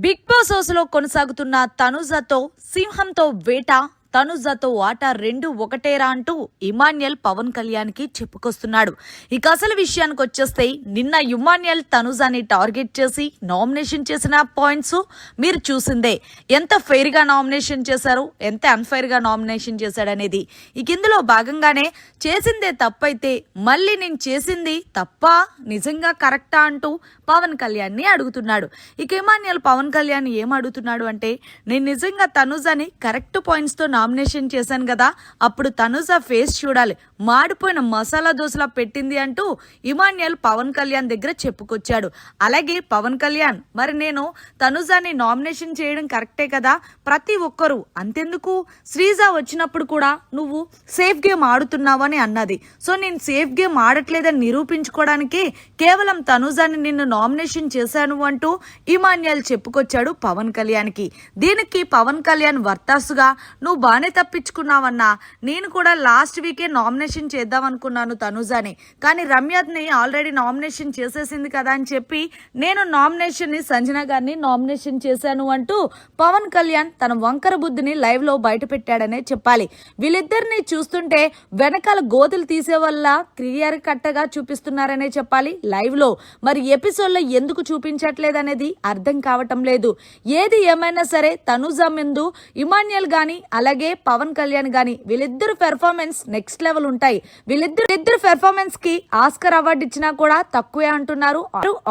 Big boss house లో కొనసాగుతున్న తనుజతో సింహంతో వేట, తనుజతో ఆట రెండు ఒకటేరా అంటూ ఇమాన్యుయల్ పవన్ కళ్యాణ్ కి చెప్పుకొస్తున్నాడు. ఇక అసలు విషయానికి వచ్చేస్తే నిన్న ఇమాన్యుయల్ తనుజాని టార్గెట్ చేసి నామినేషన్ చేసిన పాయింట్స్ మీరు చూసిందే. ఎంత ఫెయిర్ గా నామినేషన్ చేశారు, ఎంత అన్ఫెయిర్ గా నామినేషన్ చేశాడనేది. ఇక ఇందులో భాగంగానే చేసిందే తప్పైతే మళ్ళీ నేను చేసింది తప్ప నిజంగా కరెక్టా అంటూ పవన్ కళ్యాణ్ ని అడుగుతున్నాడు. ఇక ఇమాన్యుయల్ పవన్ కళ్యాణ్ ఏం అడుగుతున్నాడు అంటే, నేను నిజంగా తనుజాని కరెక్ట్ పాయింట్స్ తో నామినేషన్ చేశాను కదా, అప్పుడు తనుజ ఫేస్ చూడాలి, మాడిపోయిన మసాలా దోశలా పెట్టింది అంటూ ఇమాన్యుయల్ పవన్ కళ్యాణ్ దగ్గర చెప్పుకొచ్చాడు. అలాగే పవన్ కళ్యాణ్, మరి నేను తనుజాని నామినేషన్ చేయడం కరెక్టే కదా, ప్రతి ఒక్కరూ అంతెందుకు శ్రీజ వచ్చినప్పుడు కూడా నువ్వు సేఫ్ గేమ్ ఆడుతున్నావని అన్నది. సో నేను సేఫ్ గేమ్ ఆడట్లేదని నిరూపించుకోవడానికి కేవలం తనుజాని నిన్ను నామినేషన్ చేశాను అంటూ ఇమాన్యుయల్ చెప్పుకొచ్చాడు పవన్ కళ్యాణ్ కి. దీనికి పవన్ కళ్యాణ్ వర్తాసుగా, నువ్వు బానే తప్పించుకున్నావన్నా, నేను కూడా లాస్ట్ వీకే నామినేషన్ చేద్దాం అనుకున్నాను తనుజాని, కానీ రమ్యని ఆల్రెడీ నామినేషన్ చేసేసింది కదా అని చెప్పి నేను నామినేషన్ ని సంజన గారిని నామినేషన్ చేశాను అంటూ పవన్ కళ్యాణ్ తన వంకర బుద్ధిని లైవ్ లో బయట పెట్టాడనే చెప్పాలి. వీళ్ళిద్దరిని చూస్తుంటే వెనకాల గోతులు తీసే వల్ల క్లియర్ కట్టగా చూపిస్తున్నారనే చెప్పాలి లైవ్ లో. మరి ఎపిసోడ్ లో ఎందుకు చూపించట్లేదనేది అర్థం కావటం లేదు. ఏది ఏమైనా సరే తనుజ ముందు ఇమాన్యుయల్ గాని అలాగే పవన్ కళ్యాణ్ గాని వీళ్ళిద్దరు పెర్ఫార్మెన్స్ నెక్స్ట్ లెవెల్ ఉంటాయి. వీళ్ళిద్దరు పెర్ఫార్మెన్స్ కి ఆస్కర్ అవార్డు ఇచ్చినా కూడా తక్కువే అంటున్నారు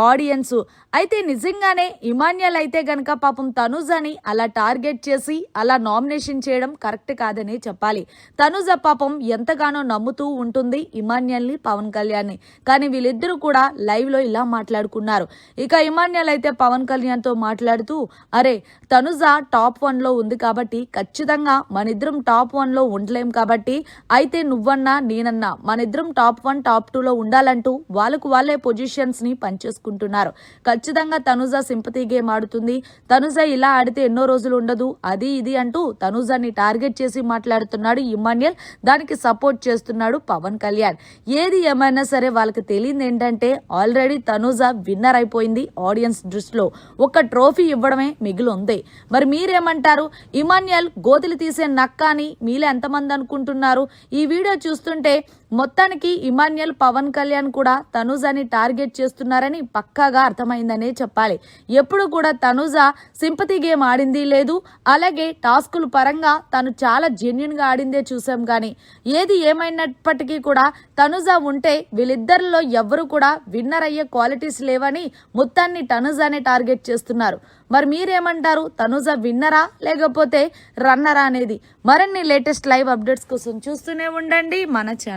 ఆడియన్స్. అయితే నిజంగానే ఇమాన్యుయల్ అయితే గనక పాపం తనుజని అలా టార్గెట్ చేసి అలా నామినేషన్ చేయడం కరెక్ట్ కాదని చెప్పాలి. తనుజ పాపం ఎంతగానో నమ్ముతూ ఉంటుంది ఇమాన్యుయల్ ని, పవన్ కళ్యాణ్ ని. కానీ వీళ్ళిద్దరూ కూడా లైవ్ లో ఇలా మాట్లాడుకున్నారు. ఇక ఇమాన్యుయల్ అయితే పవన్ కళ్యాణ్ తో మాట్లాడుతూ, అరే తనుజ టాప్ 1 లో ఉంది కాబట్టి ఖచ్చితంగా మనిద్దరం టాప్ 1 లో ఉండలేం కాబట్టి, అయితే నువ్వన్నా నేనన్నా మనిద్దరం టాప్ 1 టాప్ 2 లో ఉండాలంటూ వాళ్ళకు వాళ్ళే పొజిషన్స్ ని పనిచేసుకుంటున్నారు. ఖచ్చితంగా తనుజ సింపతి గేమ్ ఆడుతుంది, తనుజ ఇలా ఆడితే ఎన్నో రోజులు ఉండదు, అది ఇది అంటూ తనుజని టార్గెట్ చేసి మాట్లాడుతున్నాడు ఇమాన్యుయల్. దానికి సపోర్ట్ చేస్తున్నాడు పవన్ కళ్యాణ్. ఏది ఏమైనా సరే వాళ్ళకి తెలియదు ఏంటంటే, ఆల్రెడీ తనుజ విన్నర్ అయిపోయింది ఆడియన్స్ దృష్టిలో. ఒక ట్రోఫీ ఇవ్వడమే మిగిలి ఉంది. మరి మీరేమంటారు? ఇమాన్యుయల్ గోతులు తీసే నక్క అని మీలో ఎంతమంది అనుకుంటున్నారు? ఈ వీడియో చూస్తుంటే మొత్తానికి ఇమాన్యుయల్ పవన్ కళ్యాణ్ కూడా తనుజని టార్గెట్ చేస్తున్నారని పక్కాగా అర్థమైందనే చెప్పాలి. ఎప్పుడు కూడా తనుజ సింపతి గేమ్ ఆడింది లేదు, అలాగే టాస్కుల పరంగా తను చాలా జెన్యున్ గా ఆడిందే చూసాం. కానీ ఏది ఏమైనప్పటికీ కూడా తనుజ ఉంటే వీళ్ళిద్దరిలో ఎవ్వరు కూడా విన్నర్ అయ్యే క్వాలిటీస్ లేవని మొత్తాన్ని తనుజనే టార్గెట్ చేస్తున్నారు. మరి మీరేమంటారు? తనుజ విన్నరా లేకపోతే రన్నరా అనేది? మరిన్ని లేటెస్ట్ లైవ్ అప్డేట్స్ కోసం చూస్తూనే ఉండండి మన ఛానల్.